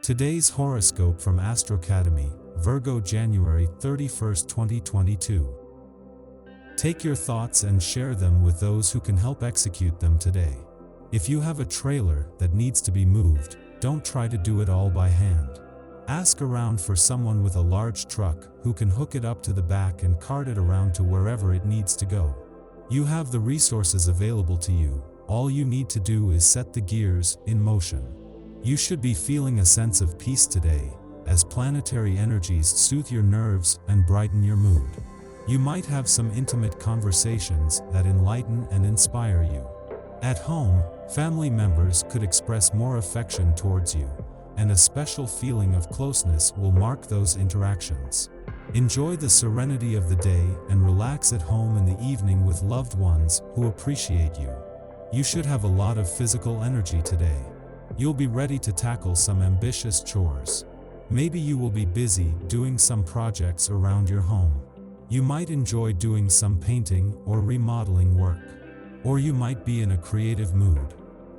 Today's horoscope from Astrocademy, Virgo January 31st, 2022. Take your thoughts and share them with those who can help execute them today. If you have a trailer that needs to be moved, don't try to do it all by hand. Ask around for someone with a large truck who can hook it up to the back and cart it around to wherever it needs to go. You have the resources available to you. All you need to do is set the gears in motion. You should be feeling a sense of peace today, as planetary energies soothe your nerves and brighten your mood. You might have some intimate conversations that enlighten and inspire you. At home, family members could express more affection towards you, and a special feeling of closeness will mark those interactions. Enjoy the serenity of the day and relax at home in the evening with loved ones who appreciate you. You should have a lot of physical energy today. You'll be ready to tackle some ambitious chores. Maybe you will be busy doing some projects around your home. You might enjoy doing some painting or remodeling work. Or you might be in a creative mood.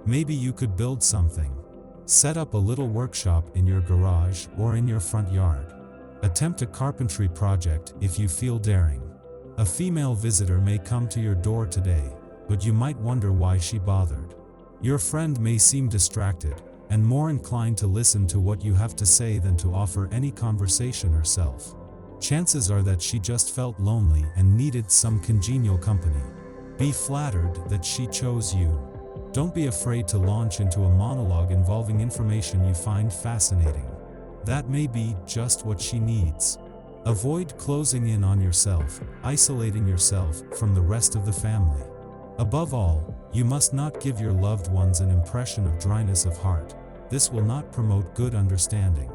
Maybe you could build something. Set up a little workshop in your garage or in your front yard. Attempt a carpentry project if you feel daring. A female visitor may come to your door today, but you might wonder why she bothered. Your friend may seem distracted and more inclined to listen to what you have to say than to offer any conversation herself. Chances are that she just felt lonely and needed some congenial company. Be flattered that she chose you. Don't be afraid to launch into a monologue involving information you find fascinating. That may be just what she needs. Avoid closing in on yourself, isolating yourself from the rest of the family. Above all, you must not give your loved ones an impression of dryness of heart. This will not promote good understanding.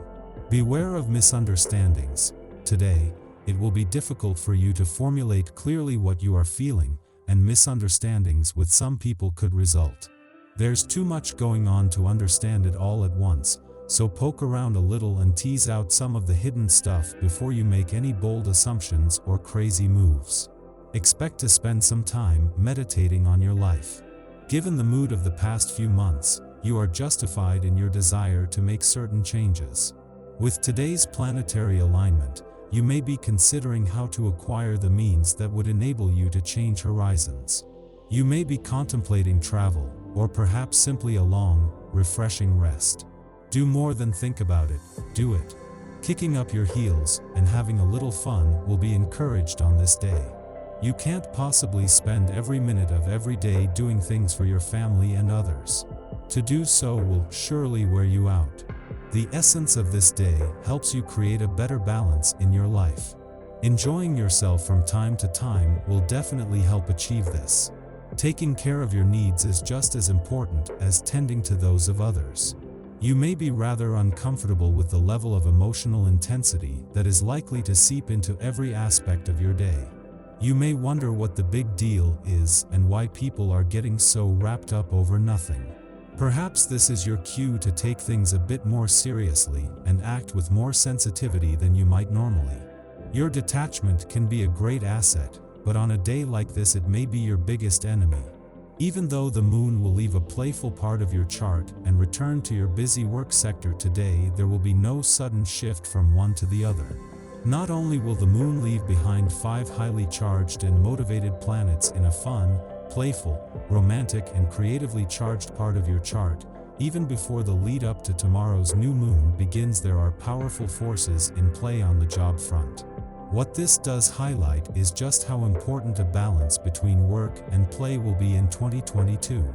Beware of misunderstandings. Today, it will be difficult for you to formulate clearly what you are feeling, and misunderstandings with some people could result. There's too much going on to understand it all at once, so poke around a little and tease out some of the hidden stuff before you make any bold assumptions or crazy moves. Expect to spend some time meditating on your life. Given the mood of the past few months, you are justified in your desire to make certain changes. With today's planetary alignment, you may be considering how to acquire the means that would enable you to change horizons. You may be contemplating travel, or perhaps simply a long, refreshing rest. Do more than think about it, do it. Kicking up your heels and having a little fun will be encouraged on this day. You can't possibly spend every minute of every day doing things for your family and others. To do so will surely wear you out. The essence of this day helps you create a better balance in your life. Enjoying yourself from time to time will definitely help achieve this. Taking care of your needs is just as important as tending to those of others. You may be rather uncomfortable with the level of emotional intensity that is likely to seep into every aspect of your day. You may wonder what the big deal is and why people are getting so wrapped up over nothing. Perhaps this is your cue to take things a bit more seriously and act with more sensitivity than you might normally. Your detachment can be a great asset, but on a day like this it may be your biggest enemy. Even though the moon will leave a playful part of your chart and return to your busy work sector today, there will be no sudden shift from one to the other. Not only will the moon leave behind 5 highly charged and motivated planets in a fun, playful, romantic and creatively charged part of your chart, even before the lead up to tomorrow's new moon begins there are powerful forces in play on the job front. What this does highlight is just how important a balance between work and play will be in 2022.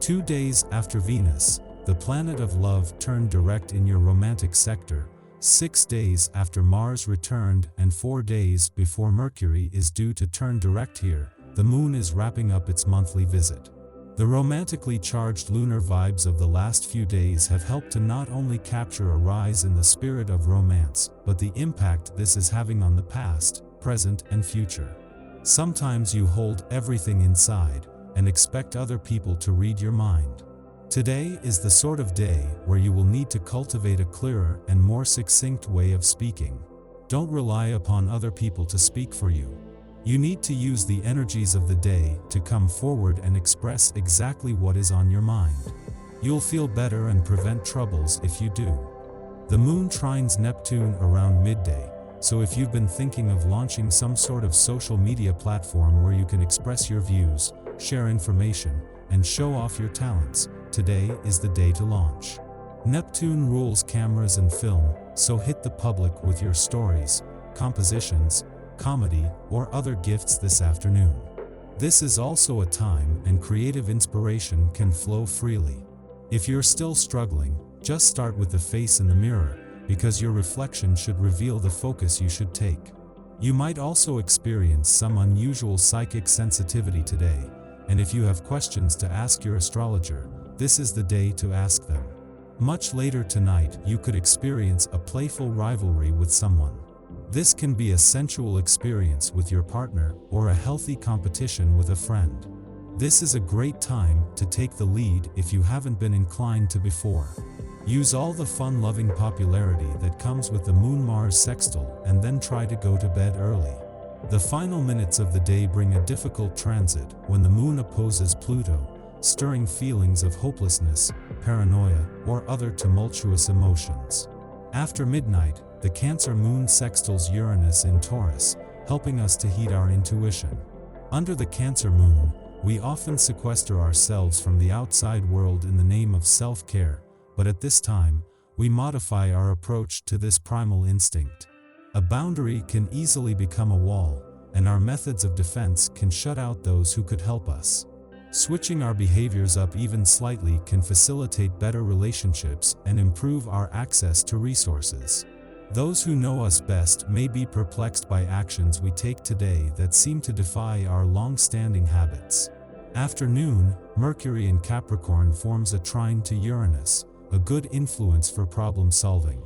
2 days after Venus, the planet of love, turned direct in your romantic sector, 6 days after Mars returned and 4 days before Mercury is due to turn direct here, the moon is wrapping up its monthly visit. The romantically charged lunar vibes of the last few days have helped to not only capture a rise in the spirit of romance, but the impact this is having on the past, present and future. Sometimes you hold everything inside and expect other people to read your mind. Today is the sort of day where you will need to cultivate a clearer and more succinct way of speaking. Don't rely upon other people to speak for you. You need to use the energies of the day to come forward and express exactly what is on your mind. You'll feel better and prevent troubles if you do. The moon trines Neptune around midday, so if you've been thinking of launching some sort of social media platform where you can express your views, share information, and show off your talents, today is the day to launch. Neptune rules cameras and film, so hit the public with your stories, compositions, comedy, or other gifts this afternoon. This is also a time and creative inspiration can flow freely. If you're still struggling, just start with the face in the mirror, because your reflection should reveal the focus you should take. You might also experience some unusual psychic sensitivity today, and if you have questions to ask your astrologer, this is the day to ask them. Much later tonight, you could experience a playful rivalry with someone. This can be a sensual experience with your partner or a healthy competition with a friend. This is a great time to take the lead if you haven't been inclined to before. Use all the fun-loving popularity that comes with the Moon-Mars sextile and then try to go to bed early. The final minutes of the day bring a difficult transit when the Moon opposes Pluto, stirring feelings of hopelessness, paranoia, or other tumultuous emotions. After midnight, the Cancer Moon sextiles Uranus in Taurus, helping us to heed our intuition. Under the Cancer Moon, we often sequester ourselves from the outside world in the name of self-care, but at this time, we modify our approach to this primal instinct. A boundary can easily become a wall, and our methods of defense can shut out those who could help us. Switching our behaviors up even slightly can facilitate better relationships and improve our access to resources. Those who know us best may be perplexed by actions we take today that seem to defy our long-standing habits. After noon, Mercury in Capricorn forms a trine to Uranus, a good influence for problem solving.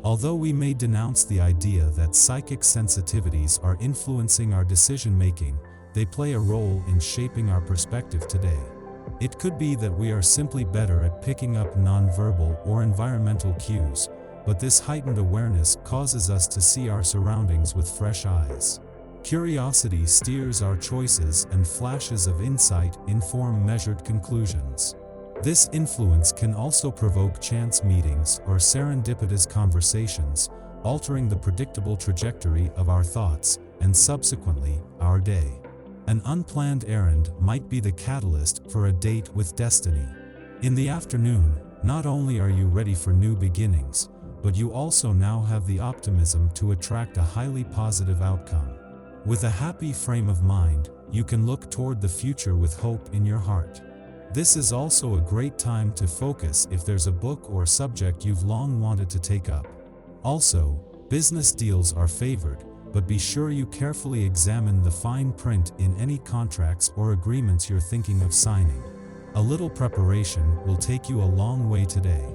Although we may denounce the idea that psychic sensitivities are influencing our decision-making, they play a role in shaping our perspective today. It could be that we are simply better at picking up nonverbal or environmental cues, but this heightened awareness causes us to see our surroundings with fresh eyes. Curiosity steers our choices, and flashes of insight inform measured conclusions. This influence can also provoke chance meetings or serendipitous conversations, altering the predictable trajectory of our thoughts and subsequently our day. An unplanned errand might be the catalyst for a date with destiny. In the afternoon, not only are you ready for new beginnings, but you also now have the optimism to attract a highly positive outcome. With a happy frame of mind, you can look toward the future with hope in your heart. This is also a great time to focus if there's a book or subject you've long wanted to take up. Also, business deals are favored, but be sure you carefully examine the fine print in any contracts or agreements you're thinking of signing. A little preparation will take you a long way today.